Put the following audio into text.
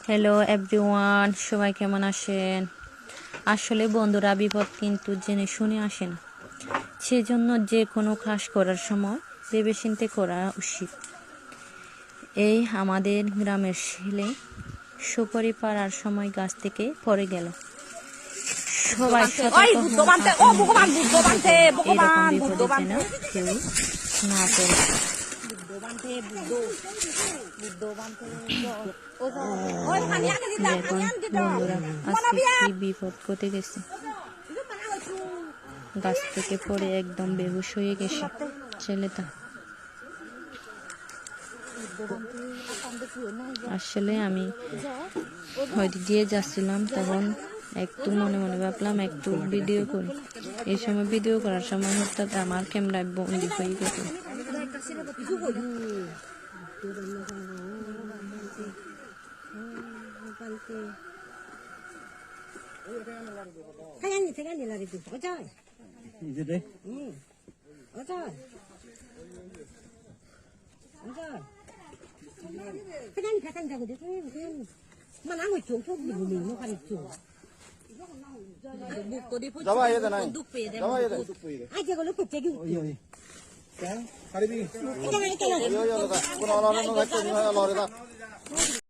Hello everyone, সবাই কেমন আছেন? আসলে বন্ধুরা, বিপদ কিন্তু জেনে শুনে আসে না। সেজন্য যে কোনো কাজ করার সময় ভেবেচিন্তে করা উচিত। এই আমাদের গ্রামের ছেলে সুপারি পাড়ার সময় গাছ থেকে পড়ে গেল। সবাই সতর্ক হন, এরকম বিপদে যেন কেউ না পড়ে। দেখুন বন্ধুরা, আজকে কি বিপদ ঘটে গেছে। গাছ থেকে পড়ে একদম বেহুশ হয়ে গেছে ছেলেটা। আসলে আমি হয়তো দিয়ে যাচ্ছিলাম, তখন একটু মনে মনে ভাবলাম একটু ভিডিও করি। এই সময় ভিডিও করার সময় হঠাৎ আমার ক্যামেরায় বন্দি হয়ে গেছে। যাবা এদে নাই যাবা এদে আজকে গলো করতে কি পারিবি কোন আলাদা না রাখতে নিয়ে আলাদা